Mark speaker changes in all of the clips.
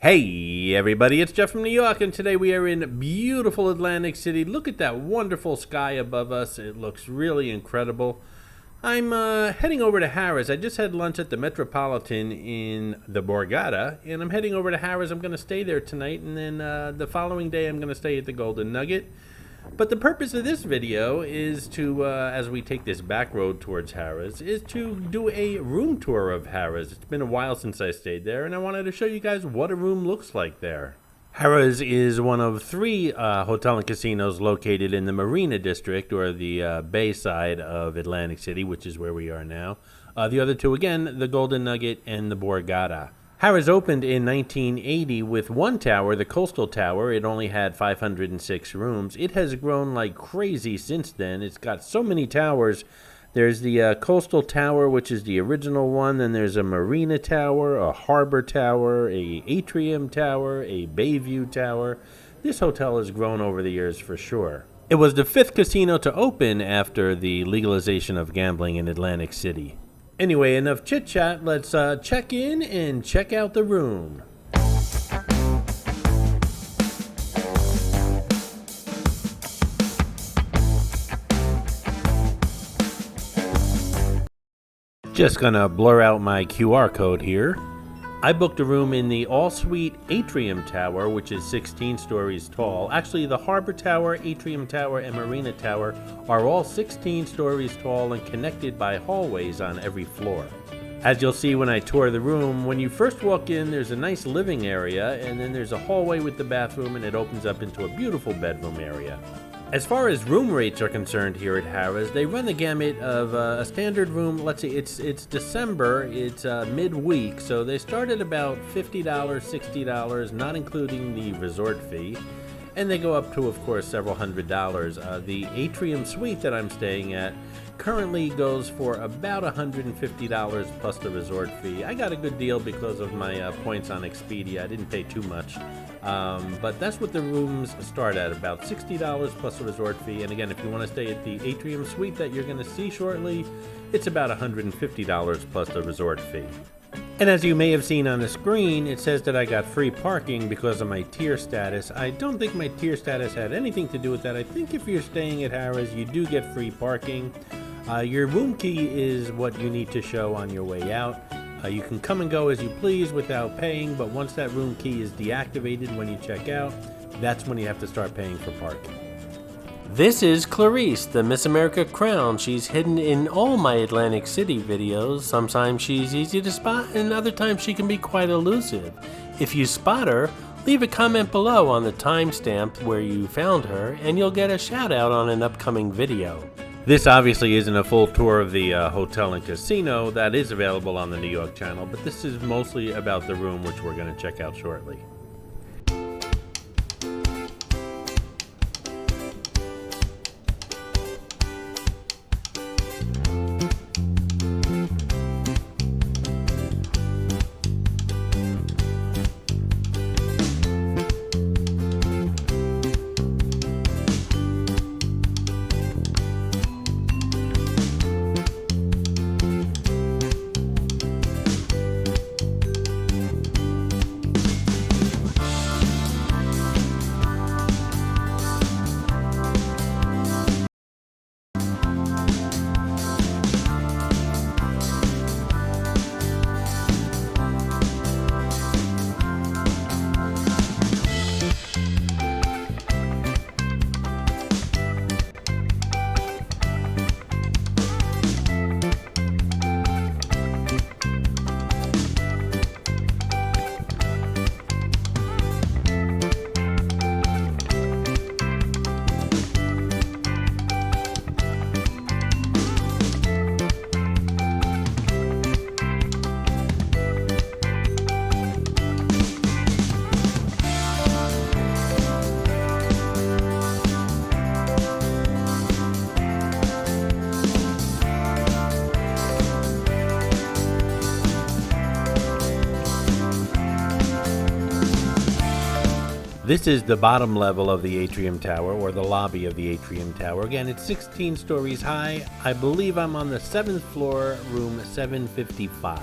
Speaker 1: Hey everybody, it's Jeff from New York, and today we are in beautiful Atlantic City. Look at that wonderful sky above us. It looks really incredible. I'm heading over to Harrahs. I just had lunch at the Metropolitan in the Borgata, and I'm heading over to Harrahs. I'm going to stay there tonight, and then the following day I'm going to stay at the Golden Nugget. But the purpose of this video is to, as we take this back road towards Harrahs, is to do a room tour of Harrahs. It's been a while since I stayed there, and I wanted to show you guys what a room looks like there. Harrahs is one of three hotel and casinos located in the Marina District, or the bay side of Atlantic City, which is where we are now. The other two, again, the Golden Nugget and the Borgata. Harrahs opened in 1980 with one tower, the Coastal Tower. It only had 506 rooms. It has grown like crazy since then. It's got so many towers. There's the Coastal Tower, which is the original one. Then there's a Marina Tower, a Harbor Tower, a Atrium Tower, a Bayview Tower. This hotel has grown over the years for sure. It was the fifth casino to open after the legalization of gambling in Atlantic City. Anyway, enough chit-chat. Let's check in and check out the room. Just gonna blur out my QR code here. I booked a room in the all-suite Atrium Tower, which is 16 stories tall. Actually, the Harbor Tower, Atrium Tower, and Marina Tower are all 16 stories tall and connected by hallways on every floor. As you'll see when I tour the room, when you first walk in, there's a nice living area, and then there's a hallway with the bathroom, and it opens up into a beautiful bedroom area. As far as room rates are concerned here at Harrahs, they run the gamut of a standard room. Let's see, it's December, it's midweek, so they start at about $50, $60, not including the resort fee, and they go up to, of course, several $100s. The Atrium Suite that I'm staying at currently goes for about $150 plus the resort fee. I got a good deal because of my points on Expedia. I didn't pay too much. But that's what the rooms start at, about $60 plus a resort fee. And again, if you want to stay at the Atrium Suite that you're going to see shortly, it's about $150 plus the resort fee. And as you may have seen on the screen, it says that I got free parking because of my tier status. I don't think my tier status had anything to do with that. I think if you're staying at Harrahs, you do get free parking. Your room key is what you need to show on your way out. You can come and go as you please without paying, but once that room key is deactivated when you check out, that's when you have to start paying for parking. This is Clarice, the Miss America crown. She's hidden in all my Atlantic City videos. Sometimes she's easy to spot, and other times she can be quite elusive. If you spot her, leave a comment below on the timestamp where you found her, and you'll get a shout out on an upcoming video. This obviously isn't a full tour of the hotel and casino. That is available on the New York channel, but this is mostly about the room, which we're going to check out shortly. This is the bottom level of the Atrium Tower, or the lobby of the Atrium Tower. Again, it's 16 stories high. I believe I'm on the 7th floor, room 755.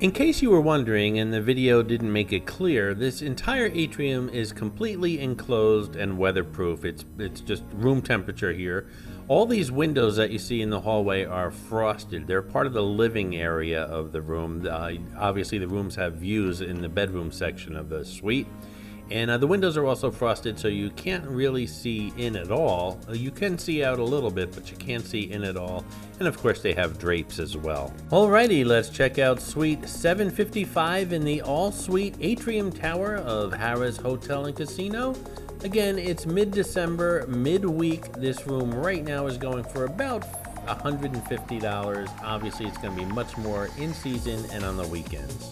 Speaker 1: In case you were wondering and the video didn't make it clear, this entire atrium is completely enclosed and weatherproof. It's just room temperature here. All these windows that you see in the hallway are frosted. They're part of the living area of the room. Obviously the rooms have views in the bedroom section of the suite. And the windows are also frosted, so you can't really see in at all. You can see out a little bit, but you can't see in at all. And of course they have drapes as well. Alrighty, let's check out Suite 755 in the all-suite Atrium Tower of Harrah's Hotel and Casino. Again, it's mid-December, midweek. This room right now is going for about $150. Obviously, it's going to be much more in season and on the weekends.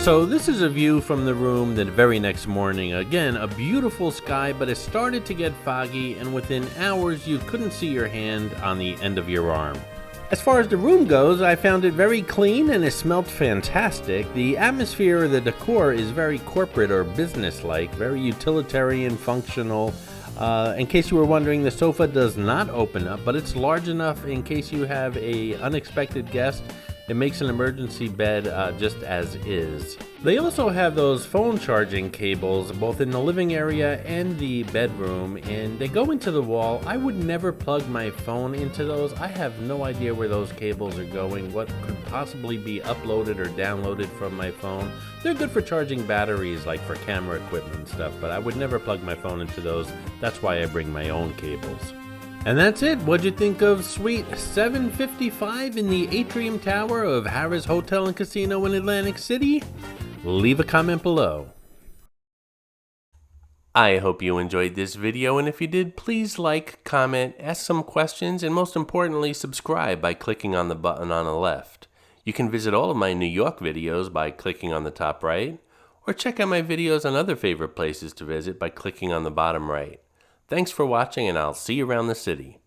Speaker 1: So this is a view from the room the very next morning. Again, a beautiful sky, but it started to get foggy, and within hours you couldn't see your hand on the end of your arm. As far as the room goes, I found it very clean and it smelled fantastic. The atmosphere of the decor is very corporate or business-like, very utilitarian, functional. In case you were wondering, the sofa does not open up, but it's large enough in case you have an unexpected guest. It makes an emergency bed just as is. They also have those phone charging cables both in the living area and the bedroom, and they go into the wall. I would never plug my phone into those. I have no idea where those cables are going, what could possibly be uploaded or downloaded from my phone. They're good for charging batteries, like for camera equipment and stuff, but I would never plug my phone into those. That's why I bring my own cables. And that's it. What'd you think of Suite 755 in the Atrium Tower of Harrah's Hotel and Casino in Atlantic City? Leave a comment below. I hope you enjoyed this video, and if you did, please like, comment, ask some questions, and most importantly, subscribe by clicking on the button on the left. You can visit all of my New York videos by clicking on the top right, or check out my videos on other favorite places to visit by clicking on the bottom right. Thanks for watching, and I'll see you around the city.